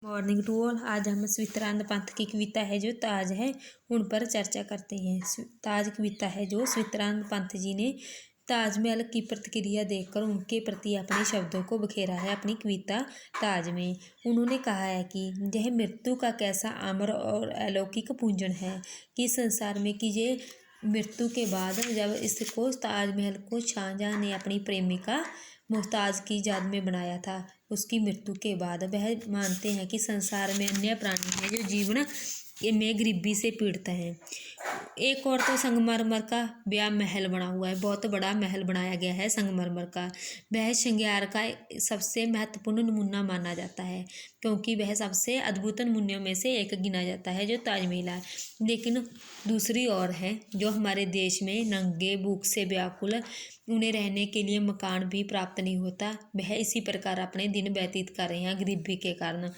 Morning to all. आज हम स्वितरानंद पंथ की कविता है जो ताज है उन पर चर्चा करते हैं। ताज कविता है जो स्वितरानंद पंथ जी ने ताजमहल की प्रतिक्रिया देखकर उनके प्रति अपने शब्दों को बखेरा है अपनी कविता ताज में। उन्होंने कहा है कि यह मृत्यु का कैसा अमर और अलौकिक पूंजन है कि संसार में कि ये मृत्यु के बाद जब इसको ताजमहल को शाहजहां ने अपनी प्रेमिका मुमताज़ की याद में बनाया था, उसकी मृत्यु के बाद वह मानते हैं कि संसार में अन्य प्राणी हैं जो जीवन में गरीबी से पीड़ित हैं। एक और तो संगमरमर का ब्याह महल बना हुआ है, बहुत बड़ा महल बनाया गया है संगमरमर का। वह श्रृंगार का सबसे महत्वपूर्ण नमूना माना जाता है क्योंकि वह सबसे अद्भुत नमूनों में से एक गिना जाता है जो ताजमहल है। लेकिन दूसरी ओर है जो हमारे देश में नंगे भूख से व्याकुल, उन्हें रहने के लिए मकान भी प्राप्त नहीं होता, वह इसी प्रकार अपने दिन व्यतीत कर रहे हैं गरीबी के कारण।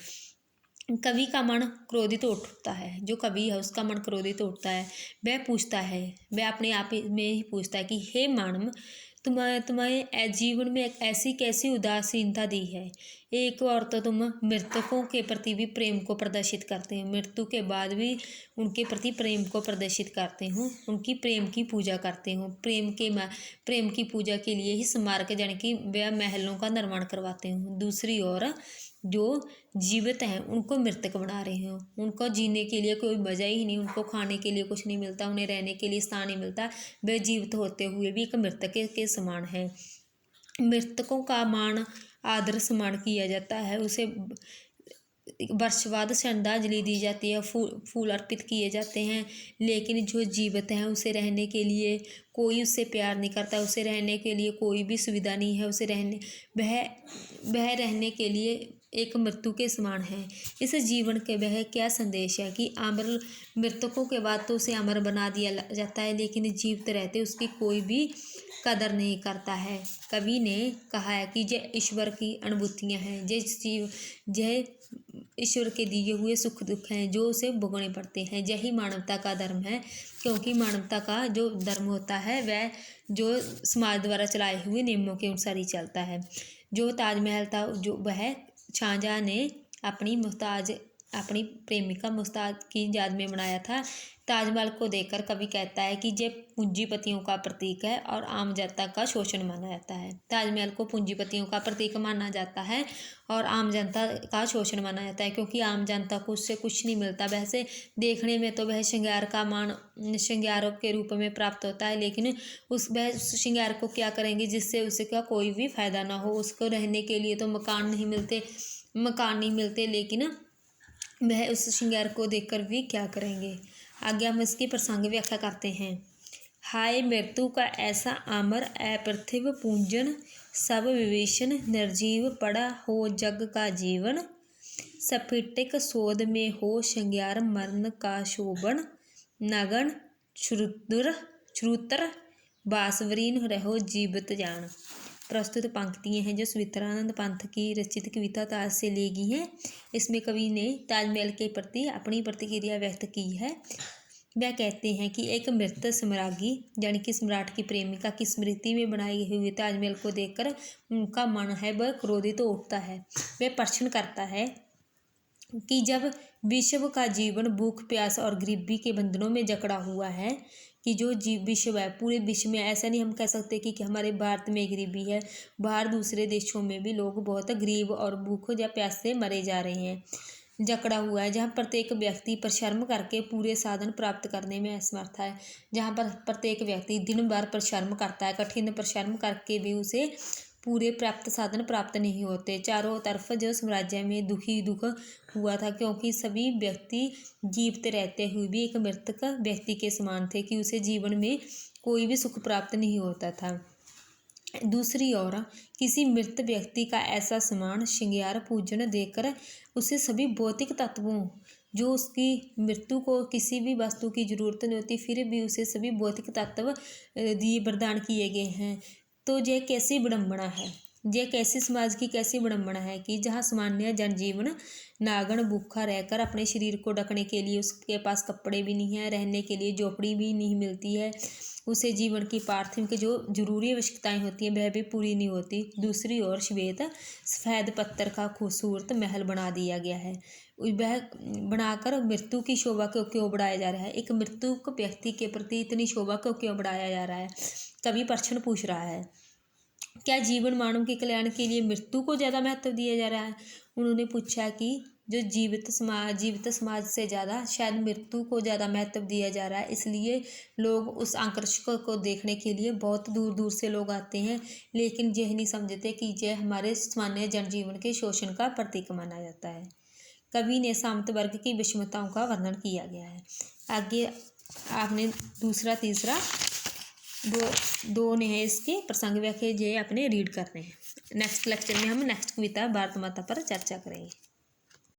कवि का मन क्रोधित उठता है, जो कवि है उसका मन क्रोधित उठता है। वह पूछता है, वह अपने आप में ही पूछता है कि हे मानव, तुम्हारे जीवन में एक ऐसी कैसी उदासीनता दी है। एक और तो तुम मृतकों के प्रति भी प्रेम को प्रदर्शित करते हो, मृत्यु के बाद भी उनके प्रति प्रेम को प्रदर्शित करते हो, उनकी प्रेम की पूजा करते हो। प्रेम की पूजा के लिए ही स्मारक यानी कि वह महलों का निर्माण करवाते हो। दूसरी ओर जो जीवित हैं उनको मृतक बना रहे हो, उनको जीने के लिए कोई वजह ही नहीं, उनको खाने के लिए कुछ नहीं मिलता, उन्हें रहने के लिए स्थान नहीं मिलता, वे जीवित होते हुए भी एक मृतक के समान है। मृतकों का मान आदर सम्मान किया जाता है, उसे वर्ष बाद श्रद्धांजलि दी जाती है, फूल अर्पित किए जाते हैं। लेकिन जो जीवित हैं उसे रहने के लिए कोई उससे प्यार नहीं करता, उसे रहने के लिए कोई भी सुविधा नहीं है, उसे वह रहने के लिए एक मृत्यु के समान है। इस जीवन के वह क्या संदेश है कि अमर मृतकों के बाद तो उसे अमर बना दिया जाता है, लेकिन जीवित रहते उसकी कोई भी कदर नहीं करता है। कवि ने कहा है कि यह ईश्वर की अनुभूतियाँ हैं, यह ईश्वर के दिए हुए सुख दुख हैं जो उसे भोगने पड़ते हैं। यही मानवता का धर्म है, क्योंकि मानवता का जो धर्म होता है वह जो समाज द्वारा चलाए हुए नियमों के अनुसार ही चलता है। जो ताजमहल था जो वह शाहजहां ने अपनी प्रेमिका मुमताज़ की याद में बनाया था। ताजमहल को देखकर कवि कहता है कि ये पूंजीपतियों का प्रतीक है और आम जनता का शोषण माना जाता है। ताजमहल को पूंजीपतियों का प्रतीक माना जाता है और आम जनता का शोषण माना जाता है, क्योंकि आम जनता को उससे कुछ नहीं मिलता। वैसे देखने में तो वह श्रृंगार के रूप में प्राप्त होता है, लेकिन उस श्रृंगार को क्या करेंगे जिससे उसका कोई भी फायदा ना हो। उसको रहने के लिए तो मकान नहीं मिलते, लेकिन वह उस श्रृंगार को देखकर भी क्या करेंगे। आगे हम इसकी प्रसंग व्याख्या करते हैं। हाय मृत्यु का ऐसा अमर अपार्थिव पूंजन, सब विभीषण निर्जीव पड़ा हो जग का जीवन। स्फटिक शोध में हो श्रृंगार मरण का शोभन, नगन श्रुतर बासवरीन रहो जीवित जान। प्रस्तुत पंक्तियाँ हैं जो स्वितरानंद पंथ की रचित कविता ताज से ली गई हैं। इसमें कवि ने ताजमहल के प्रति अपनी प्रतिक्रिया व्यक्त की है। वह कहते हैं कि एक मृत सम्राज्ञी यानी कि सम्राट की प्रेमिका की स्मृति में बनाई हुई ताजमहल को देखकर उनका मन है वह क्रोधित उठता है। वह प्रश्न करता है कि जब विश्व का जीवन भूख प्यास और गरीबी के बंधनों में जकड़ा हुआ है, कि जो विश्व है पूरे विश्व में, ऐसा नहीं हम कह सकते कि हमारे भारत में गरीबी है, बाहर दूसरे देशों में भी लोग बहुत गरीब और भूख या प्यास से मरे जा रहे हैं, जकड़ा हुआ है। जहाँ प्रत्येक व्यक्ति परिश्रम करके पूरे साधन प्राप्त करने में असमर्थ है, जहाँ पर प्रत्येक व्यक्ति दिन भर परिश्रम करता है, कठिन परिश्रम करके भी उसे पूरे साधन प्राप्त नहीं होते। चारों तरफ जो साम्राज्य में दुख हुआ था, क्योंकि सभी व्यक्ति जीवित रहते हुए भी एक मृतक व्यक्ति के समान थे कि उसे जीवन में कोई भी सुख प्राप्त नहीं होता था। दूसरी ओर किसी मृत व्यक्ति का ऐसा समान श्रृंगार पूजन देखकर उसे सभी भौतिक तत्वों, जो उसकी मृत्यु को किसी भी वस्तु की जरूरत नहीं होती फिर भी उसे सभी भौतिक तत्व दिए वरदान किए गए हैं, तो यह कैसी विडंबना है। यह कैसे समाज की कैसी विडम्बना है कि जहाँ सामान्य जनजीवन नागण भूखा रहकर अपने शरीर को ढकने के लिए उसके पास कपड़े भी नहीं है, रहने के लिए झोपड़ी भी नहीं मिलती है, उसे जीवन की पार्थिव जो जरूरी आवश्यकताएं होती हैं वह भी पूरी नहीं होती। दूसरी ओर श्वेत सफ़ेद पत्थर का खूबसूरत महल बना दिया गया है, वह बनाकर मृत्यु की शोभा को क्यों बढ़ाया जा रहा है? एक मृत्युक व्यक्ति के प्रति इतनी शोभा को क्यों बढ़ाया जा रहा है? कवि प्रश्न पूछ रहा है। क्या जीवन मानव के कल्याण के लिए मृत्यु को ज़्यादा महत्व दिया जा रहा है? उन्होंने पूछा कि जो जीवित समाज से ज़्यादा शायद मृत्यु को ज़्यादा महत्व दिया जा रहा है, इसलिए लोग उस आकर्षक को देखने के लिए बहुत दूर दूर से लोग आते हैं, लेकिन यह नहीं समझते कि यह हमारे सामान्य जनजीवन के शोषण का प्रतीक माना जाता है। कवि ने सामंत वर्ग की विषमताओं का वर्णन किया गया है। आगे आपने दूसरा तीसरा दो ने है इसके प्रसंग व्याख्या ये अपने रीड करने हैं। नेक्स्ट लेक्चर में हम नेक्स्ट कविता भारत माता पर चर्चा करेंगे।